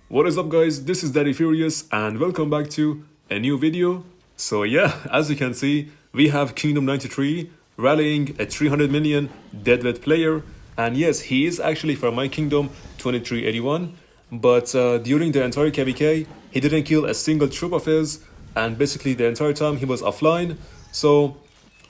What is up guys, this is Daddy Furious and welcome back to a new video. So yeah, as you can see, we have Kingdom 93 rallying a 300 million Deadweight player, and yes, he is actually from my Kingdom 2381, but during the entire KVK, he didn't kill a single troop of his, and basically the entire time he was offline. So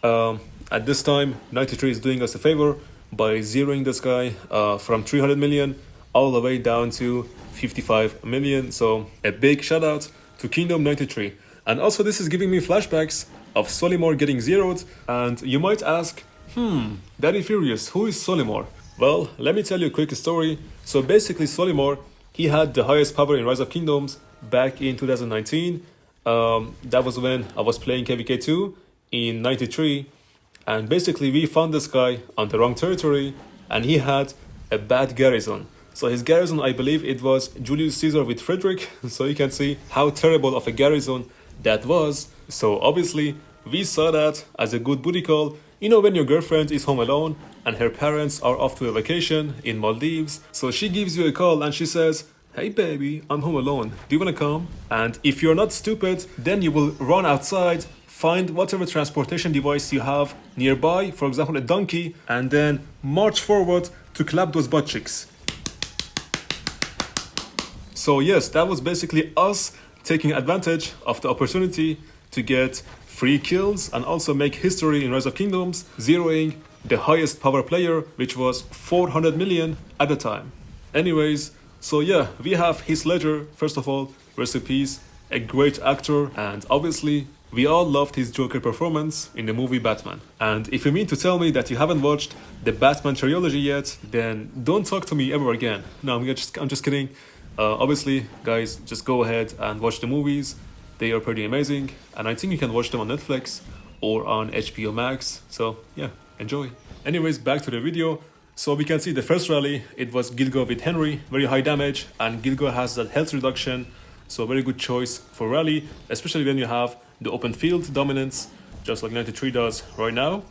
at this time, 93 is doing us a favor by zeroing this guy from 300 million all the way down to 55 million. So a big shout out to Kingdom 93. And also this is giving me flashbacks of 𝒟𝒹𝓿𝓆 getting zeroed. And you might ask, Daddy Furious, who is 𝒟𝒹𝓿𝓆? Well, let me tell you a quick story. So basically 𝒟𝒹𝓿𝓆, he had the highest power in Rise of Kingdoms back in 2019. That was when I was playing KVK2 in 93. And basically we found this guy on the wrong territory and he had a bad garrison. So his garrison, I believe it was Julius Caesar with Frederick. So you can see how terrible of a garrison that was. So obviously we saw that as a good booty call. You know, when your girlfriend is home alone and her parents are off to a vacation in Maldives. So she gives you a call and she says, hey baby, I'm home alone. Do you want to come? And if you're not stupid, then you will run outside, find whatever transportation device you have nearby, for example a donkey, and then march forward to clap those butt cheeks. So yes, that was basically us taking advantage of the opportunity to get free kills and also make history in Rise of Kingdoms, zeroing the highest power player, which was 400 million at the time. Anyways, so yeah, we have Heath Ledger. First of all, rest in peace, a great actor, and obviously we all loved his Joker performance in the movie Batman. And if you mean to tell me that you haven't watched the Batman trilogy yet, then don't talk to me ever again. No, I'm just kidding. Obviously, guys, just go ahead and watch the movies. They are pretty amazing, and I think you can watch them on Netflix or on HBO Max. So yeah, enjoy. Anyways, back to the video. So we can see the first rally, it was Gilga with Henry, very high damage, and Gilga has that health reduction. So very good choice for rally, especially when you have the open field dominance, just like 93 does right now.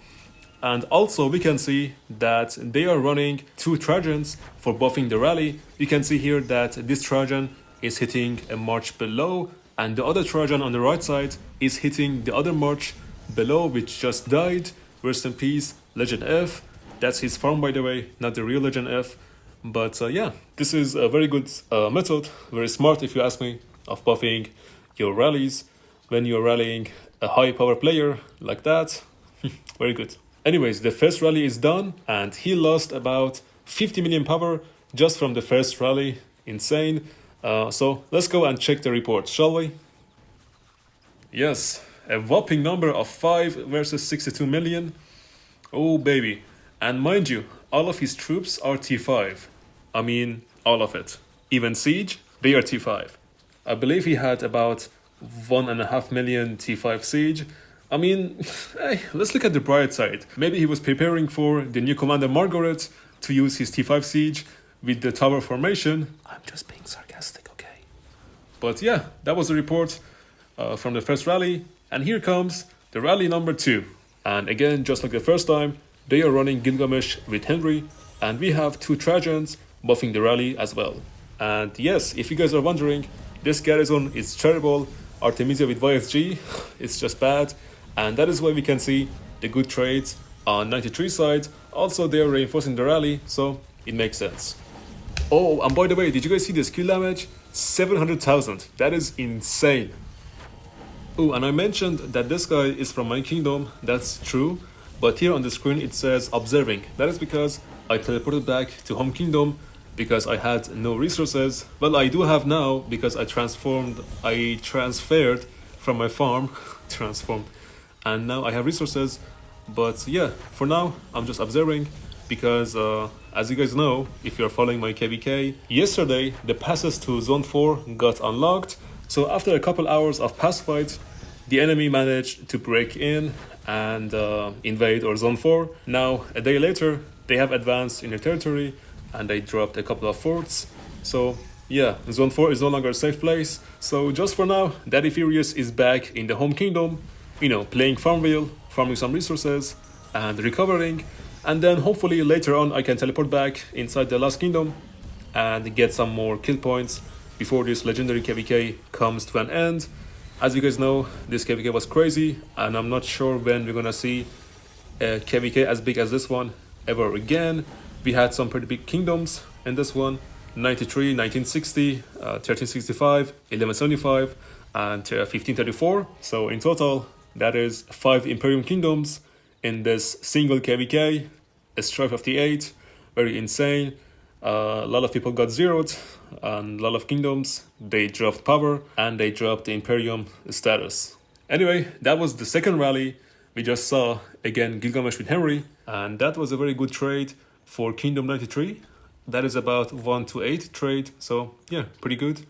And also we can see that they are running two Trojans for buffing the rally. You can see here that this Trojan is hitting a march below, and the other Trojan on the right side is hitting the other march below, which just died. Rest in peace, Legend F. That's his farm, by the way, not the real Legend F. But yeah, this is a very good method, very smart if you ask me, of buffing your rallies when you're rallying a high power player like that. Very good. Anyways, the first rally is done and he lost about 50 million power just from the first rally. Insane. So let's go and check the report, shall we? Yes, a whopping number of 5 versus 62 million. Oh baby. And mind you, all of his troops are T5. I mean, all of it. Even Siege, they are T5. I believe he had about 1.5 million T5 Siege. I mean, hey, let's look at the bright side. Maybe he was preparing for the new Commander Margaret to use his T5 Siege with the tower formation. I'm just being sarcastic, okay? But yeah, that was the report from the first rally. And here comes the rally number 2. And again, just like the first time, they are running Gilgamesh with Henry. And we have two Trojans buffing the rally as well. And yes, if you guys are wondering, this garrison is terrible. Artemisia with YSG, it's just bad. And that is why we can see the good trades on 93 side. Also, they are reinforcing the rally, so it makes sense. Oh, and by the way, did you guys see the skill damage? 700,000. That is insane. Oh, and I mentioned that this guy is from my kingdom. That's true. But here on the screen it says observing. That is because I teleported back to home kingdom because I had no resources. Well, I do have now because I transferred from my farm, and now I have resources. But yeah, for now, I'm just observing because as you guys know, if you're following my KVK, yesterday the passes to Zone 4 got unlocked. So after a couple hours of pass fight, the enemy managed to break in and invade our Zone 4. Now, a day later, they have advanced in their territory and they dropped a couple of forts. So yeah, Zone 4 is no longer a safe place. So just for now, Daddy Furious is back in the home kingdom, you know, playing Farmville, farming some resources and recovering. And then hopefully later on I can teleport back inside the last kingdom and get some more kill points before this legendary KVK comes to an end. As you guys know, this KVK was crazy, and I'm not sure when we're gonna see a KVK as big as this one ever again. We had some pretty big kingdoms in this one: 93, 1960, 1365, 1175, and 1534. So in total, that is 5 Imperium kingdoms in this single KVK, a strife of the 8, very insane. A lot of people got zeroed, and a lot of kingdoms, they dropped power, and they dropped the Imperium status. Anyway, that was the second rally. We just saw, again, Gilgamesh with Henry, and that was a very good trade for Kingdom 93. That is about 1-8 trade, so yeah, pretty good.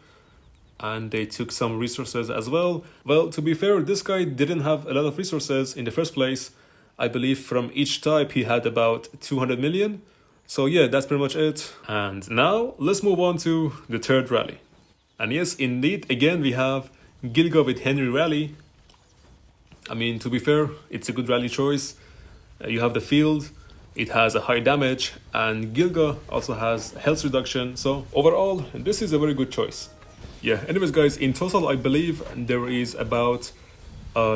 And they took some resources as well. Well, to be fair, this guy didn't have a lot of resources in the first place. I believe from each type he had about 200 million. So yeah, that's pretty much it. And now let's move on to the third rally. And yes, indeed, again we have Gilga with Henry rally. I mean, to be fair, it's a good rally choice. You have the field, it has a high damage, and Gilga also has health reduction. So overall, this is a very good choice. Yeah, anyways guys, in total I believe there is about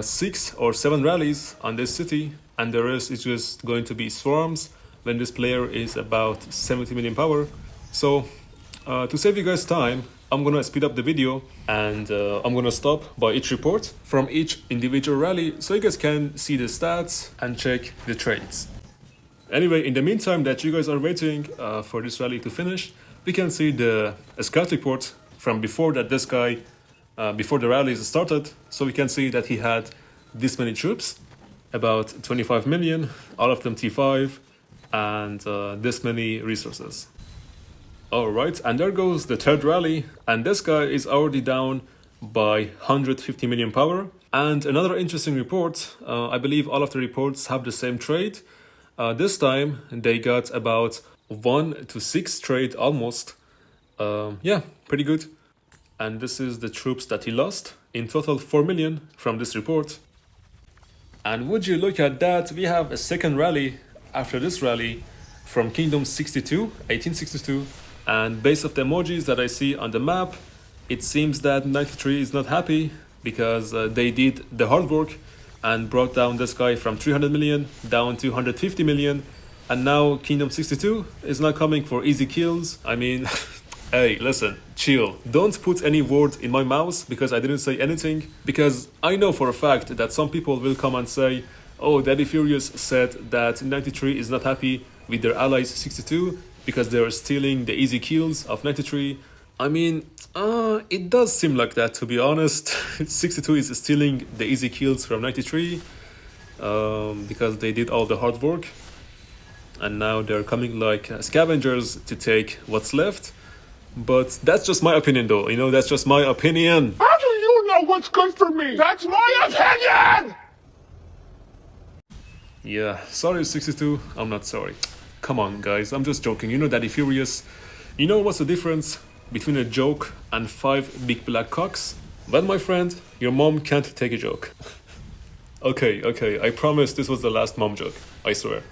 6 or 7 rallies on this city, and the rest is just going to be swarms when this player is about 70 million power. So to save you guys time, I'm gonna speed up the video, and I'm gonna stop by each report from each individual rally so you guys can see the stats and check the trades. Anyway, in the meantime that you guys are waiting for this rally to finish, we can see the scout report from before that this guy, before the rallies started. So we can see that he had this many troops, about 25 million, all of them T5, and this many resources. Alright, and there goes the third rally, and this guy is already down by 150 million power. And another interesting report, I believe all of the reports have the same trade. This time they got about 1-6 trade almost. Yeah, pretty good. And this is the troops that he lost. In total 4 million from this report. And would you look at that, we have a second rally after this rally from Kingdom 62, 1862. And based off the emojis that I see on the map, it seems that 93 is not happy because they did the hard work and brought down this guy from 300 million down to 150 million. And now Kingdom 62 is not coming for easy kills. I mean, hey, listen, chill. Don't put any word in my mouth because I didn't say anything. Because I know for a fact that some people will come and say, oh, Daddy Furious said that 93 is not happy with their allies 62 because they are stealing the easy kills of 93. I mean, it does seem like that, to be honest. 62 is stealing the easy kills from 93 because they did all the hard work. And now they're coming like scavengers to take what's left. But that's just my opinion though, you know, that's just my opinion. How do you know what's good for me? That's my opinion! Yeah, sorry 62, I'm not sorry. Come on guys, I'm just joking, you know Daddy Furious. You know what's the difference between a joke and 5 big black cocks? Well, my friend, your mom can't take a joke. Okay, I promise this was the last mom joke, I swear.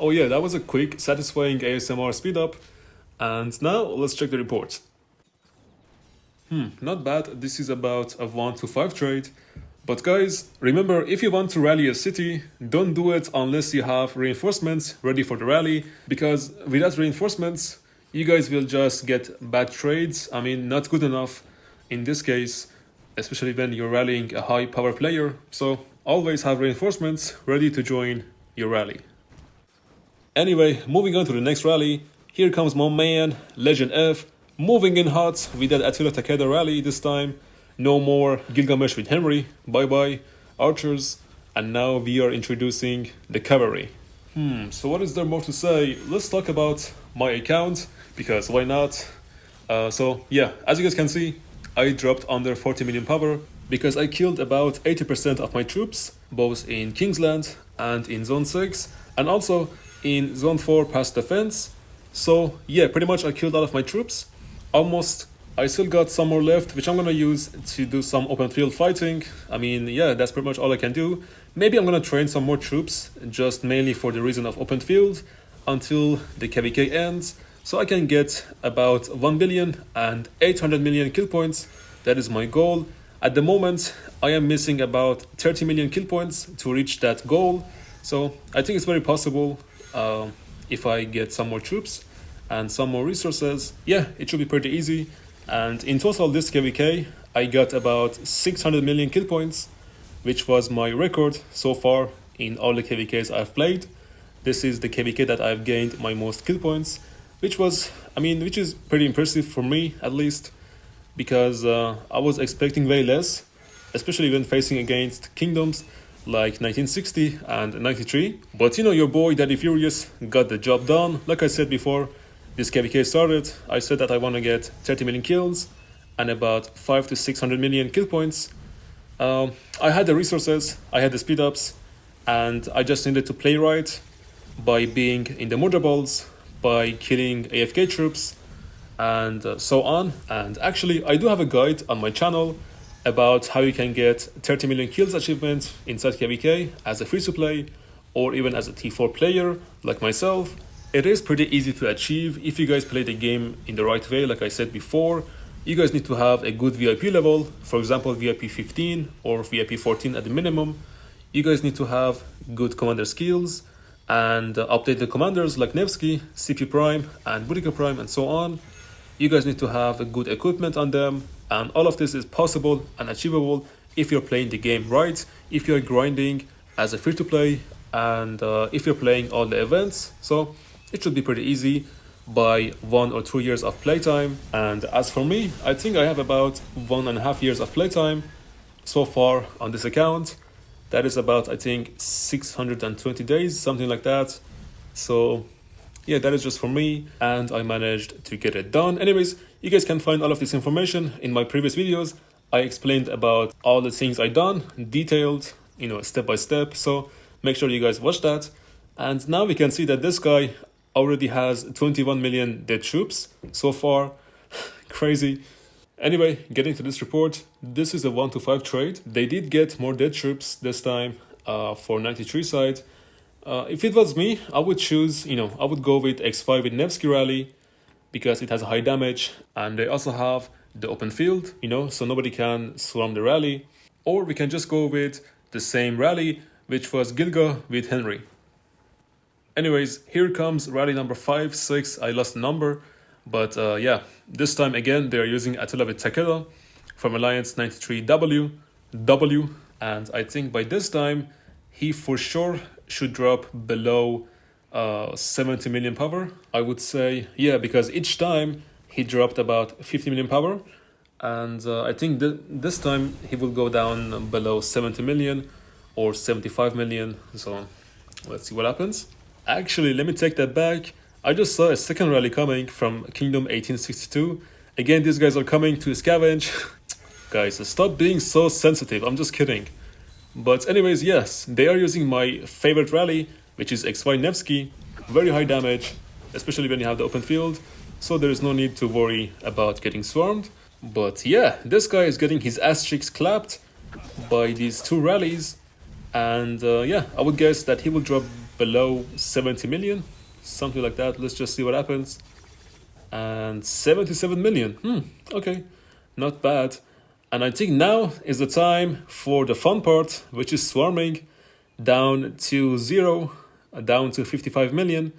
Oh yeah, that was a quick, satisfying ASMR speed up. And now let's check the report. Not bad, this is about a 1-5 trade. But guys, remember, if you want to rally a city, don't do it unless you have reinforcements ready for the rally, because without reinforcements, you guys will just get bad trades. I mean, not good enough in this case, especially when you're rallying a high power player. So always have reinforcements ready to join your rally. Anyway, moving on to the next rally. Here comes my man, Legend F, moving in hot with that 𝒟𝒶𝒹𝓎 rally this time. No more Gilgamesh with Henry, bye bye, archers, and now we are introducing the cavalry. So what is there more to say? Let's talk about my account, because why not? So yeah, as you guys can see, I dropped under 40 million power, because I killed about 80% of my troops, both in Kingsland and in Zone 6, and also in Zone 4 past the fence. So yeah, pretty much I killed all of my troops, almost. I still got some more left, which I'm gonna use to do some open field fighting. I mean, yeah, that's pretty much all I can do. Maybe I'm gonna train some more troops, just mainly for the reason of open field. until the KVK ends, so I can get about 1,800,000,000 kill points. That is my goal. At the moment, I am missing about 30 million kill points to reach that goal. So I think it's very possible if I get some more troops and some more resources. Yeah, it should be pretty easy. And in total, this KVK, I got about 600 million kill points, which was my record so far in all the KVKs I've played. This is the KVK that I've gained my most kill points, which is pretty impressive for me, at least, because I was expecting way less, especially when facing against kingdoms like 1960 and 93. But you know, your boy Daddy Furious got the job done. Like I said before, this KVK started, I said that I want to get 30 million kills and about 500 to 600 million kill points. I had the resources, I had the speed ups, and I just needed to play right by being in the murder balls, by killing AFK troops, and so on. And actually, I do have a guide on my channel about how you can get 30 million kills achievement inside KVK as a free-to-play or even as a T4 player like myself. It is pretty easy to achieve if you guys play the game in the right way. Like I said before, you guys need to have a good VIP level, for example VIP 15 or VIP 14 at the minimum. You guys need to have good commander skills and update the commanders like nevsky, 𝒟𝒹𝒹𝓎 and 𝒟𝒹𝒹𝓎 and so on. You guys need to have a good equipment on them, and all of this is possible and achievable if you're playing the game right, if you're grinding as a free-to-play, and if you're playing all the events. So it should be pretty easy by 1 or 2 years of playtime. And as for me, I think I have about 1.5 years of playtime so far on this account. That is about, I think, 620 days, something like that. So yeah, that is just for me, and I managed to get it done. Anyways, you guys can find all of this information in my previous videos. I explained about all the things I done, detailed, you know, step by step. So make sure you guys watch that. And now we can see that this guy already has 21 million dead troops so far. Crazy. Anyway, getting to this report, this is a 1-to-5 trade. They did get more dead troops this time for 93 side. If it was me, I would choose, I would go with X5 with nevsky rally because it has high damage, and they also have the open field, so nobody can swarm the rally. Or we can just go with the same rally, which was Gilga with Henry. Anyways, here comes rally number 5, 6, I lost the number. But yeah, this time again, they're using 𝒟𝒹𝓆𝓇 from Alliance 93W, and I think by this time, he for sure should drop below 70 million power, I would say. Yeah, because each time he dropped about 50 million power, and I think this time he will go down below 70 million or 75 million, so let's see what happens. Actually, let me take that back. I just saw a second rally coming from Kingdom 1862. Again, these guys are coming to scavenge. Guys, stop being so sensitive, I'm just kidding. But anyways, yes, they are using my favorite rally, which is X5 nevsky. Very high damage, especially when you have the open field. So there is no need to worry about getting swarmed. But yeah, this guy is getting his ass cheeks clapped by these two rallies. And yeah, I would guess that he will drop below 70 million. Something like that. Let's just see what happens. And 77 million. Okay, not bad. And I think now is the time for the fun part, which is swarming down to 0, down to 55 million.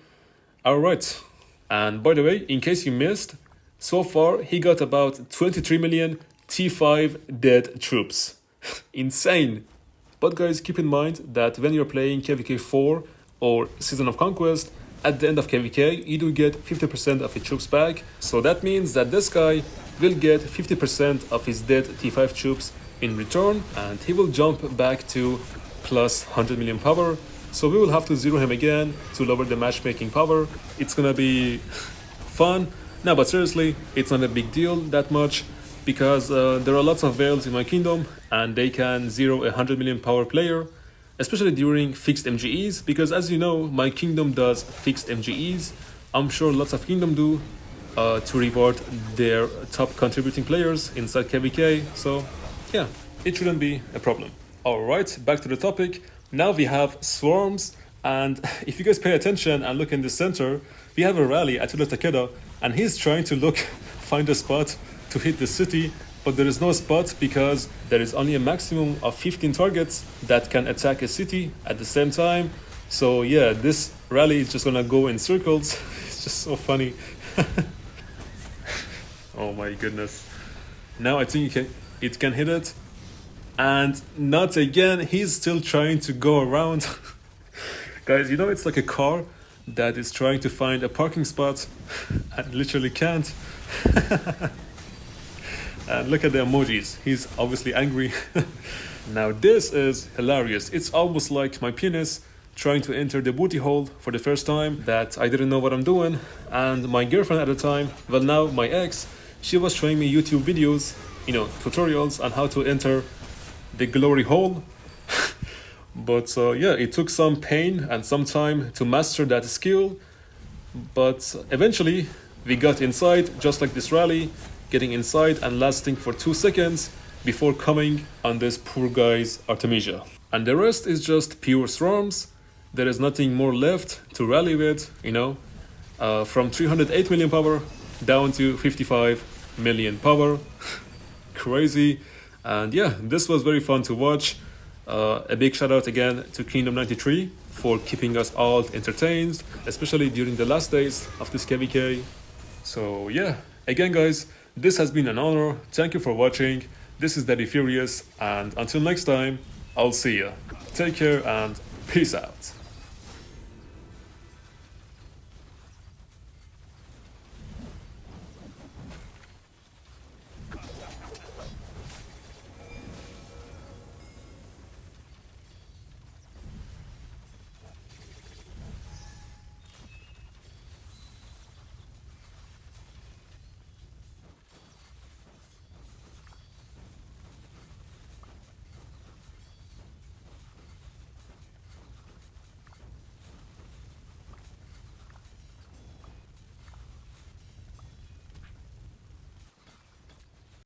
Alright. And by the way, in case you missed, so far he got about 23 million T5 dead troops. Insane. But guys, keep in mind that when you're playing KVK 4 or Season of Conquest, at the end of KVK, you do get 50% of your troops back. So that means that this guy will get 50% of his dead T5 troops in return, and he will jump back to plus 100 million power. So we will have to zero him again to lower the matchmaking power. It's gonna be fun. No, but seriously, it's not a big deal that much, because there are lots of Veils in my kingdom, and they can zero 100 million power player, especially during fixed MGEs, because as you know, my kingdom does fixed MGEs. I'm sure lots of kingdom do, to reward their top contributing players inside KVK. So yeah, it shouldn't be a problem. Alright, back to the topic. Now we have swarms And if you guys pay attention and look in the center, we have a rally at 𝒟𝒹𝓇𝒾𝑜𝓊𝓈, and he's trying to find a spot to hit the city, but there is no spot because there is only a maximum of 15 targets that can attack a city at the same time. So yeah, this rally is just gonna go in circles. It's just so funny. Oh my goodness. Now I think it can hit it. And not again, he's still trying to go around. Guys, you know, it's like a car that is trying to find a parking spot and literally can't. And look at the emojis. He's obviously angry. Now this is hilarious. It's almost like my penis trying to enter the booty hole for the first time, that I didn't know what I'm doing. And my girlfriend at the time, well now my ex, she was showing me YouTube videos, you know, tutorials on how to enter the glory hole. But yeah, it took some pain and some time to master that skill, but eventually we got inside, just like this rally, getting inside and lasting for 2 seconds before coming on this poor guy's Artemisia. And the rest is just pure swarms. There is nothing more left to rally with, you know, from 308 million power down to 55 million power. Crazy. And yeah, this was very fun to watch. A big shout out again to Kingdom 93 for keeping us all entertained, especially during the last days of this KVK. So yeah, again guys, this has been an honor. Thank you for watching. This is Daddy Furious, and until next time, I'll see ya. Take care and peace out.